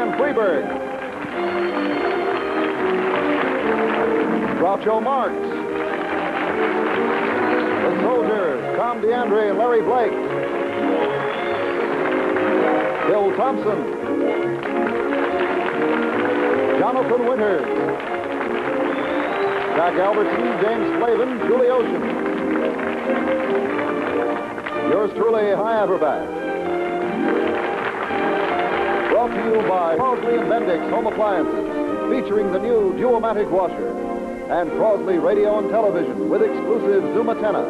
and Freberg. Groucho Marx. The Soldiers, Tom DeAndre and Larry Blake. Bill Thompson. Jonathan Winters. Jack Albertson, James Flavin, Julie Ocean. Yours truly, High Averback. Brought to you by Crosley and Bendix Home Appliances, featuring the new Duomatic washer, and Crosley Radio and Television with exclusive Zoom antenna,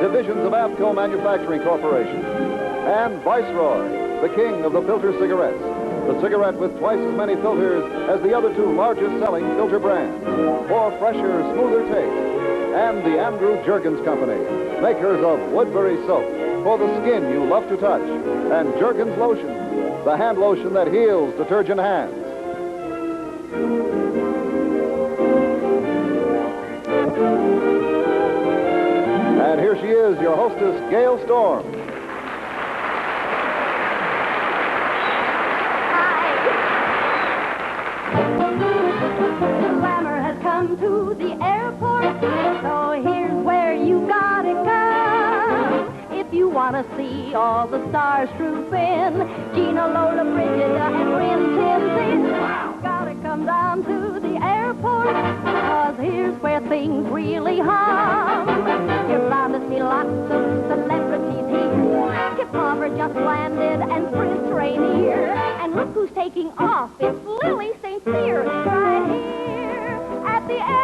divisions of Avco Manufacturing Corporation, and Viceroy, the king of the filter cigarettes, the cigarette with twice as many filters as the other two largest selling filter brands, for fresher, smoother taste, and the Andrew Jergens Company, makers of Woodbury soap for the skin you love to touch, and Jergens lotion, the hand lotion that heals detergent hands. And here she is, your hostess, Gale Storm. To the airport, so here's where you gotta come. If you wanna see all the stars troop in, Gina, Lola, Brigida, and Rin Tin Tin, gotta come down to the airport, cause here's where things really hum. You're bound to see lots of celebrities here. Skip Palmer just landed and Prince Rainier, and look who's taking off, it's Lily St. Cyr, right here at the airport.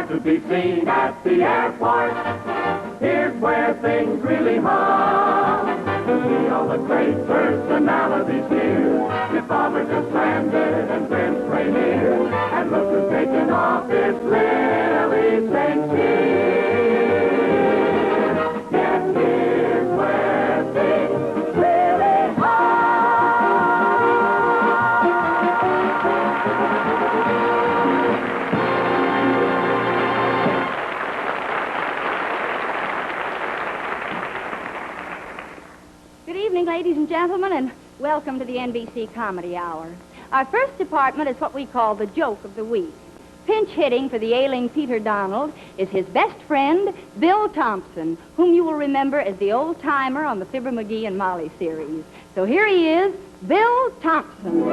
To be seen at the airport, here's where things really hum. See all the great personalities here. Skip Palmer just landed and Prince Rainier, and look who's taking off, it's Lily St. Cyr. Yes, here's where things really hum. Ladies and gentlemen, and welcome to the NBC Comedy Hour. Our first department is what we call the joke of the week. Pinch hitting for the ailing Peter Donald is his best friend, Bill Thompson, whom you will remember as the old-timer on the Fibber McGee and Molly series. So here he is, Bill Thompson.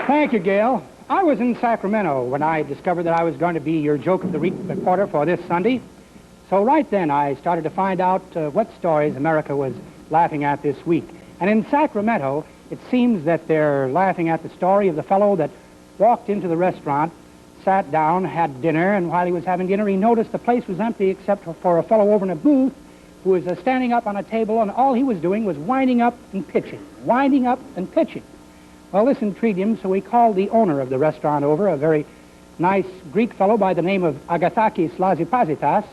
Thank you, Gale. I was in Sacramento when I discovered that I was going to be your Joke of the Week reporter for this Sunday. So right then I started to find out what stories America was laughing at this week. And in Sacramento, it seems that they're laughing at the story of the fellow that walked into the restaurant, sat down, had dinner, and while he was having dinner, he noticed the place was empty except for a fellow over in a booth who was standing up on a table, and all he was doing was winding up and pitching, winding up and pitching. Well, this intrigued him, so he called the owner of the restaurant over, a very nice Greek fellow by the name of Agathakis Lazipazitas,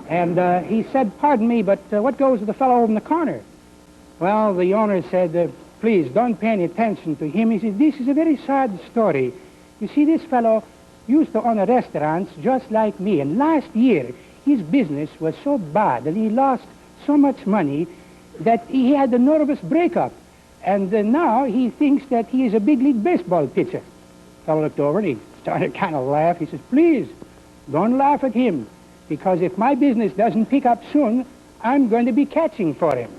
and he said, "Pardon me, but what goes with the fellow over in the corner?" Well, the owner said, "Please, don't pay any attention to him." He said, "This is a very sad story. You see, this fellow used to own restaurants just like me, and last year his business was so bad and he lost so much money that he had a nervous breakup. And now he thinks that he is a big league baseball pitcher." The fellow looked over and he started to kind of laugh. He says, "Please, don't laugh at him, because if my business doesn't pick up soon, I'm going to be catching for him."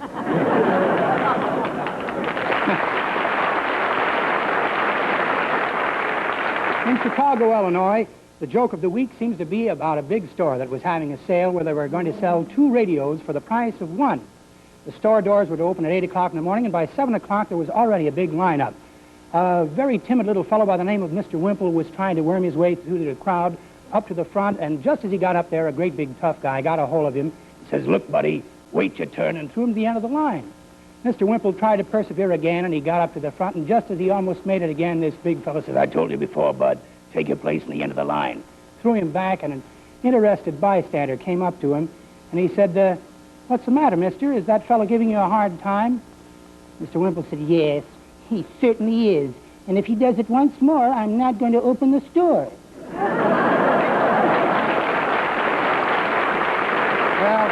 In Chicago, Illinois, the joke of the week seems to be about a big store that was having a sale where they were going to sell 2 radios for the price of 1. The store doors would open at 8 o'clock in the morning, and by 7 o'clock there was already a big lineup. a very timid little fellow by the name of Mr. Wimple was trying to worm his way through the crowd up to the front, and just as he got up there, a great big tough guy got a hold of him. He says, "Look, buddy, wait your turn," and threw him to the end of the line. Mr. Wimple tried to persevere again, and he got up to the front, and just as he almost made it again, this big fellow said, "I told you before, bud, take your place in the end of the line." Threw him back, and an interested bystander came up to him, and he said, "What's the matter, mister? Is that fellow giving you a hard time?" Mr. Wimple said, "Yes, he certainly is. And if he does it once more, I'm not going to open the store." Well,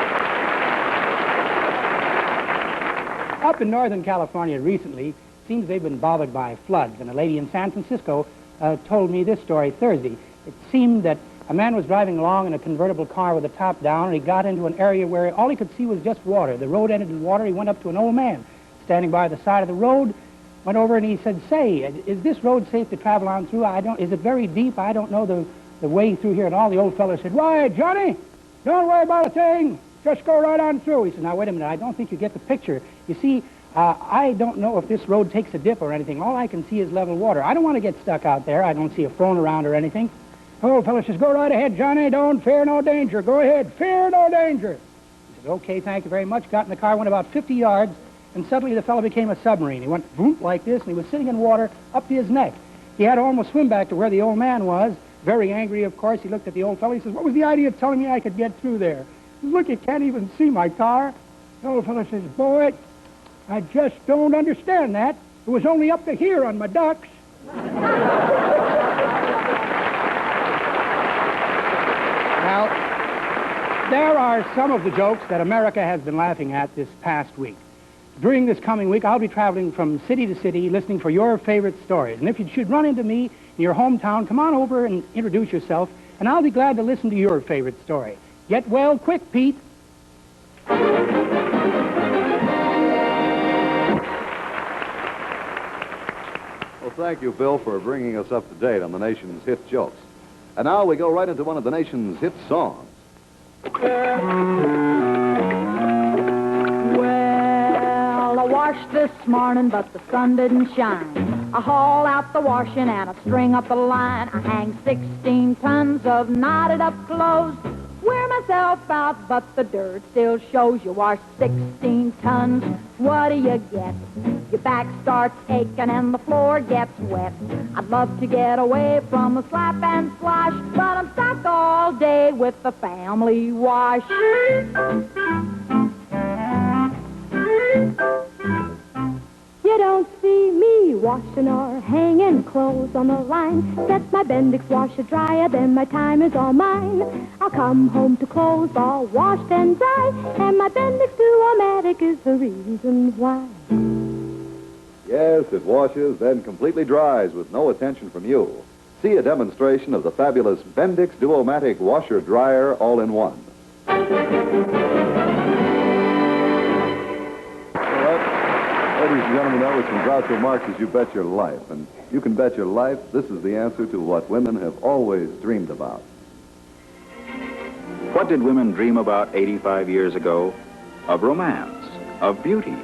up in Northern California recently, seems they've been bothered by floods, and a lady in San Francisco told me this story Thursday. It seemed that a man was driving along in a convertible car with the top down, and he got into an area where all he could see was just water. The road ended in water. He went up to an old man standing by the side of the road, went over, and he said, "Say, is this road safe to travel on through? Is it very deep? I don't know the way through here." And all the old fellow said, "Why, Johnny, don't worry about a thing. Just go right on through." He said, "Now, wait a minute. I don't think you get the picture. You see, I don't know if this road takes a dip or anything. All I can see is level water. I don't want to get stuck out there. I don't see a phone around or anything." The old fellow says, "Go right ahead, Johnny. Don't fear no danger. Go ahead. Fear no danger." He said, "Okay, thank you very much." Got in the car, went about 50 yards, and suddenly the fellow became a submarine. He went boom like this, and he was sitting in water up to his neck. He had to almost swim back to where the old man was. Very angry, of course. He looked at the old fellow. He says, "What was the idea of telling me I could get through there? Look, you can't even see my car." The old fellow says, "Boy, I just don't understand that. It was only up to here on my ducks." Now, there are some of the jokes that America has been laughing at this past week. During this coming week, I'll be traveling from city to city listening for your favorite stories. And if you should run into me in your hometown, come on over and introduce yourself, and I'll be glad to listen to your favorite story. Get well quick, Pete. Well, thank you, Bill, for bringing us up to date on the nation's hit jokes. And now we go right into one of the nation's hit songs. Well, I washed this morning, but the sun didn't shine. I haul out the washing and I string up the line. I hang 16 tons of knotted up clothes. Wear myself out, but the dirt still shows. You wash 16 tons, what do you get? Your back starts aching and the floor gets wet. I'd love to get away from the slap and splash, but I'm stuck all day with the family wash. You don't see me washing or hanging clothes on the line. Set my Bendix washer dryer, then my time is all mine. I'll come home to clothes all washed and dry, and my Bendix Duomatic is the reason why. Yes, it washes, then completely dries with no attention from you. See a demonstration of the fabulous Bendix Duomatic Washer Dryer all-in-one. Ladies and gentlemen, that was from Groucho Marx's You Bet Your Life. And you can bet your life this is the answer to what women have always dreamed about. What did women dream about 85 years ago? Of romance, of beauty,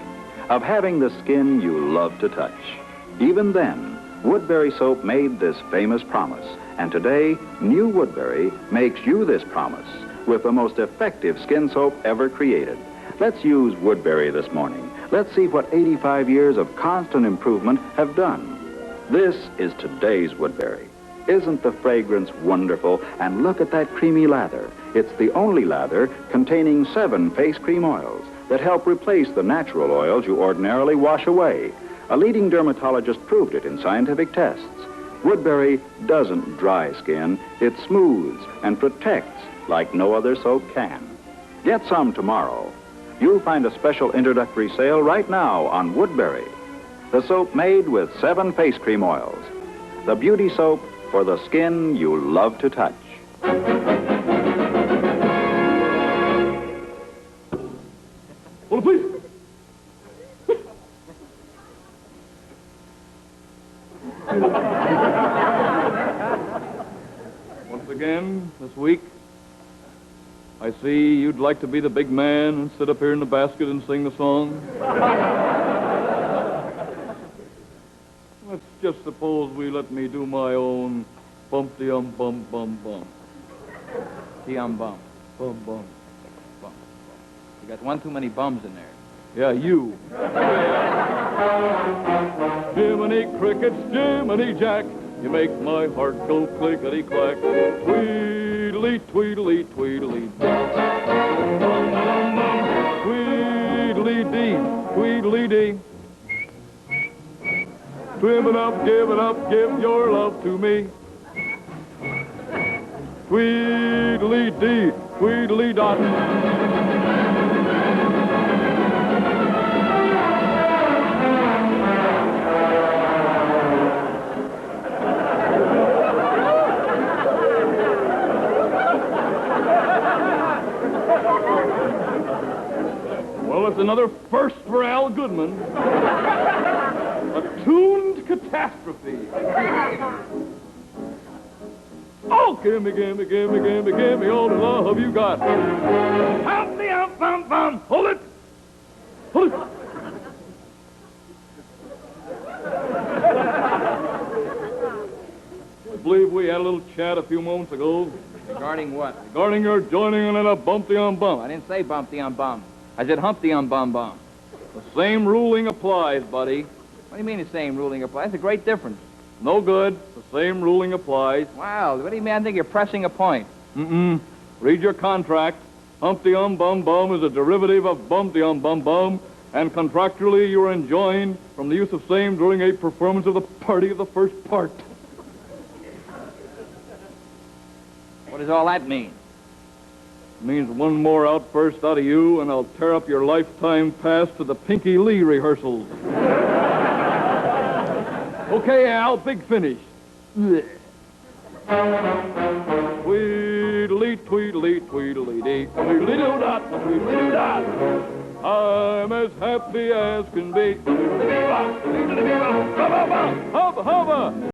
of having the skin you love to touch. Even then, Woodbury soap made this famous promise. And today, new Woodbury makes you this promise with the most effective skin soap ever created. Let's use Woodbury this morning. Let's see what 85 years of constant improvement have done. This is today's Woodbury. Isn't the fragrance wonderful? And look at that creamy lather. It's the only lather containing 7 face cream oils that help replace the natural oils you ordinarily wash away. A leading dermatologist proved it in scientific tests. Woodbury doesn't dry skin. It smooths and protects like no other soap can. Get some tomorrow. You'll find a special introductory sale right now on Woodbury, the soap made with 7 face cream oils. The beauty soap for the skin you love to touch. Hold it, please. Once again, this week, I see you'd like to be the big man and sit up here in the basket and sing the song. Let's just suppose we let me do my own bum-de-um-bum-bum-bum. Bum. Bum-bum. Bum. You got one too many bums in there. Yeah, you. Jiminy crickets, Jiminy Jack, you make my heart go clickety-clack. Tweedly, tweedly, tweedly. Tweedly-dee, tweedly-dee. Trim it up, give your love to me. Tweedly-dee, tweedly-dot. Well, it's another first for Al Goodman. A tuned catastrophe. Oh, gimme all the love you got. Help me out, bum. Hold it. I believe we had a little chat a few moments ago. Regarding what? Regarding your joining in a bumpty-on-bum. I didn't say bumpty-on-bum. I said humpty-on-bum-bum. The same ruling applies, buddy. What do you mean the same ruling applies? That's a great difference. No good. The same ruling applies. Wow, what do you mean? I think you're pressing a point. Read your contract. Humpty-um-bum-bum is a derivative of bumpty-um-bum-bum, and contractually you are enjoined from the use of same during a performance of the party of the first part. What does all that mean? It means one more outburst out of you, and I'll tear up your lifetime pass to the Pinky Lee rehearsals. Okay, Al, big finish. Tweedly, tweedly, tweedly, dee, tweedly doo dot, tweedly doo dot. I'm as happy as can be. Hubba, hubba.